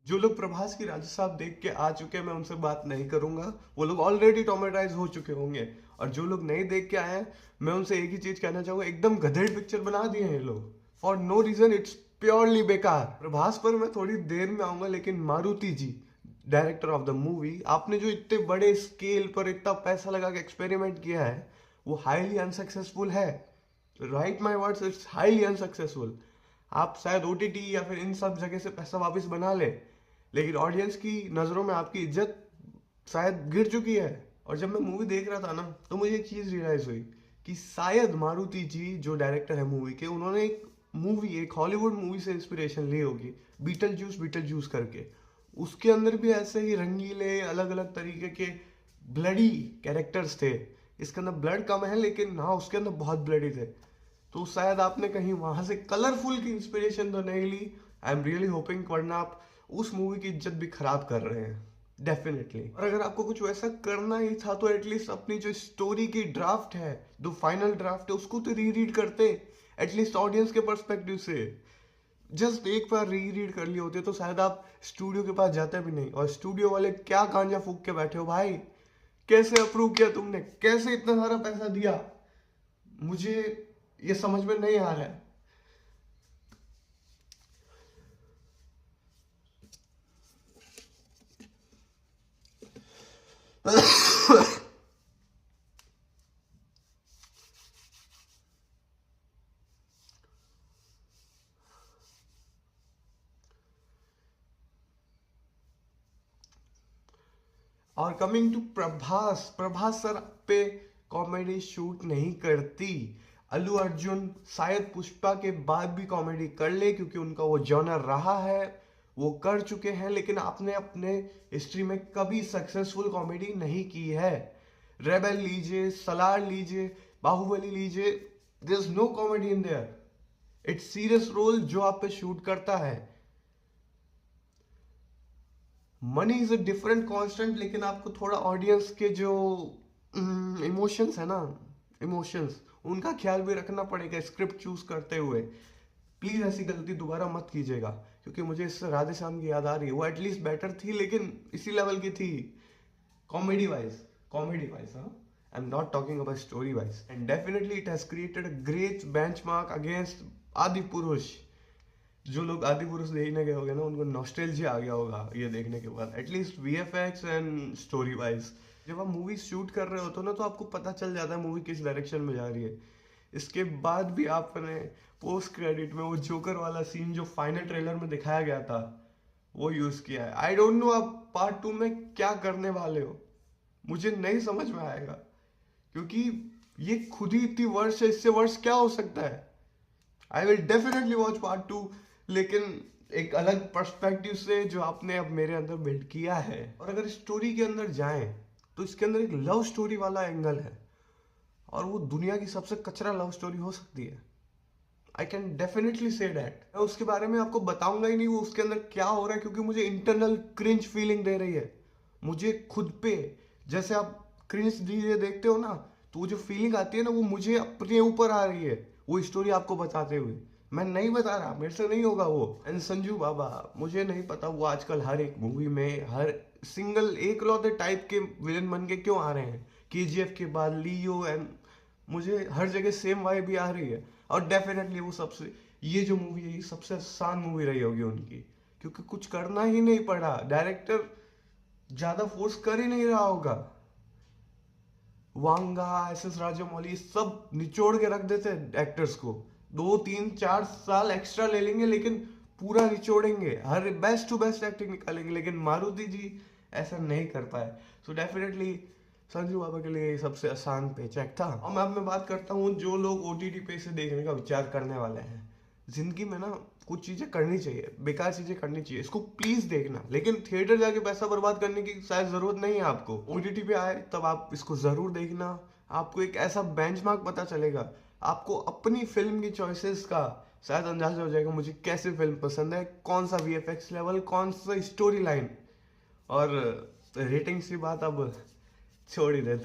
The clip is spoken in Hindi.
जो लोग प्रभास की राजा साहब देख के आ चुके हैं मैं उनसे बात नहीं करूंगा, वो लोग ऑलरेडी ट्रॉमेटाइज हो चुके होंगे। और जो लोग नहीं देख के आए हैं, मैं उनसे एक ही चीज कहना चाहूंगा, एकदम गधेड़ पिक्चर बना दिए हैं ये लोग for no reason. It's purely बेकार। प्रभास पर मैं थोड़ी देर में आऊंगा, लेकिन Maruthi ji, director of the movie, आपने जो इतने बड़े स्केल पर इतना पैसा लगा के एक्सपेरिमेंट किया है, वो हाईली अनसक्सेसफुल है। Right my words, it's highly unsuccessful. आप शायद ओटीटी या फिर इन सब जगह से पैसा वापस बना ले, लेकिन ऑडियंस की नजरों में आपकी इज्जत शायद गिर चुकी है। और जब मैं मूवी देख रहा था ना, तो मुझे एक चीज रियलाइज हुई कि शायद मारुति जी जो डायरेक्टर है मूवी के, उन्होंने एक हॉलीवुड मूवी से इंस्पिरेशन ली होगी, बीटल जूस करके। उसके अंदर भी ऐसे ही रंगीले अलग अलग तरीके के ब्लडी कैरेक्टर्स थे। इसके अंदर ब्लड कम है, लेकिन हाँ, उसके अंदर बहुत ब्लडी थे। तो शायद आपने कहीं वहां से कलरफुल की इंस्पिरेशन तो नहीं ली। आई एम रियली होपिंग, वरना आप उस मूवी की इज्जत भी खराब कर रहे हैं डेफिनेटली। और अगर आपको कुछ वैसा करना ही था, तो एटलीस्ट अपनी जो स्टोरी की ड्राफ्ट है, जो फाइनल ड्राफ्ट है, उसको तो रीरीड करते, एटलीस्ट ऑडियंस के पर्सपेक्टिव से। जस्ट एक बार रीरीड कर लिए होते तो शायद आप स्टूडियो के पास जाते भी नहीं। और स्टूडियो वाले क्या गांजा फूक के बैठे हो भाई, कैसे अप्रूव किया तुमने, कैसे इतना सारा पैसा दिया, मुझे ये समझ में नहीं आ रहा है। और coming to Prabhas, Prabhas sir पे कॉमेडी शूट नहीं करती। अल्लू अर्जुन शायद पुष्पा के बाद भी कॉमेडी कर ले, क्योंकि उनका वो जॉनर रहा है, वो कर चुके हैं। लेकिन आपने अपने हिस्ट्री में कभी सक्सेसफुल कॉमेडी नहीं की है। रेबल लीजिए, सलार लीजिए, बाहुबली लीजिए, there is no comedy in there. It's serious role जो आप पे शूट करता है। Money is a different constant, लेकिन आपको थोड़ा ऑडियंस के जो इमोशंस है ना, इमोशंस, उनका ख्याल भी रखना पड़ेगा स्क्रिप्ट चूज करते हुए। प्लीज ऐसी गलती दोबारा मत कीजिएगा, क्योंकि मुझे इससे राधे श्याम की याद आ रही है। वो एटलीस्ट बेटर थी, लेकिन इसी लेवल की थी कॉमेडी वाइज। कॉमेडी वाइज, हाँ, I am not talking about story wise. And definitely it has created a great benchmark against आदि पुरुष। जो लोग आदि पुरुष देखने गए होंगे ना, उनको नॉस्टैल्जिया आ गया होगा ये देखने के बाद, at least VFX and story wise. जब आप मूवी शूट कर रहे होते हो ना, तो आपको पता चल जाता है मूवी किस डायरेक्शन में जा रही है। इसके बाद भी आपने पोस्ट क्रेडिट में वो जोकर वाला सीन जो फाइनल ट्रेलर में दिखाया गया था, वो यूज किया है। आई डोंट नो आप पार्ट 2 में क्या करने वाले हो, मुझे नहीं समझ में आएगा, क्योंकि ये खुद ही इतनी वर्ष है, इससे वर्ष क्या हो सकता है। I will definitely watch part 2, लेकिन एक अलग पर्सपेक्टिव से जो आपने अब मेरे अंदर बिल्ड किया है। और अगर स्टोरी के अंदर जाएं, तो इसके अंदर एक लव स्टोरी वाला एंगल है, और वो दुनिया की सबसे कचरा लव स्टोरी हो सकती है। I can definitely say that. मैं उसके बारे में आपको बताऊंगा ही नहीं वो उसके अंदर क्या हो रहा है, क्योंकि मुझे इंटरनल क्रिंज फीलिंग दे रही है। मुझे खुद पे, जैसे आप क्रिंज धीरे देखते हो ना, तो वो जो फीलिंग आती है ना, वो मुझे अपने ऊपर आ रही है वो स्टोरी आपको बताते हुए। मैं नहीं बता रहा, मेरे से नहीं होगा वो। एंड संजू बाबा, मुझे नहीं पता वो आजकल हर एक मूवी में हर सिंगल एक लौते टाइप के विलन बन के क्यों आ रहे हैं। केजीएफ के बाद लियो, एंड मुझे हर जगह सेम वाइब भी आ रही है। और डेफिनेटली वो सबसे, ये जो मूवी है, ये सबसे आसान मूवी रही होगी उनकी, क्योंकि कुछ करना ही नहीं पड़ा। डायरेक्टर ज्यादा फोर्स कर ही नहीं रहा होगा। वांगा, एस राजामौली, सब निचोड़ के रख देते एक्टर्स को। 2 3 4 साल एक्स्ट्रा ले लेंगे, लेकिन पूरा निचोड़ेंगे, हर बेस्ट टू बेस्ट एक्टिंग निकालेंगे। लेकिन मारुति जी ऐसा नहीं कर पाए। सो डेफिनेटली संजू बाबा के लिए सबसे आसान पे चेक था। और मैं अब मैं बात करता हूँ जो लोग ओटीटी पे से देखने का विचार करने वाले हैं। जिंदगी में ना कुछ चीजें करनी चाहिए, बेकार चीजें करनी चाहिए, इसको प्लीज देखना, लेकिन थिएटर जाके पैसा बर्बाद करने की शायद जरूरत नहीं है आपको। ओटीटी पे आए तब आप इसको जरूर देखना। आपको एक ऐसा बेंचमार्क पता चलेगा, आपको अपनी फिल्म की चॉइसेस का शायद अंदाजा हो जाएगा मुझे कैसी फिल्म पसंद है, कौन सा वीएफएक्स लेवल, कौन सा स्टोरी लाइन। और रेटिंग्स की बात अब छोड़ ही देते हैं।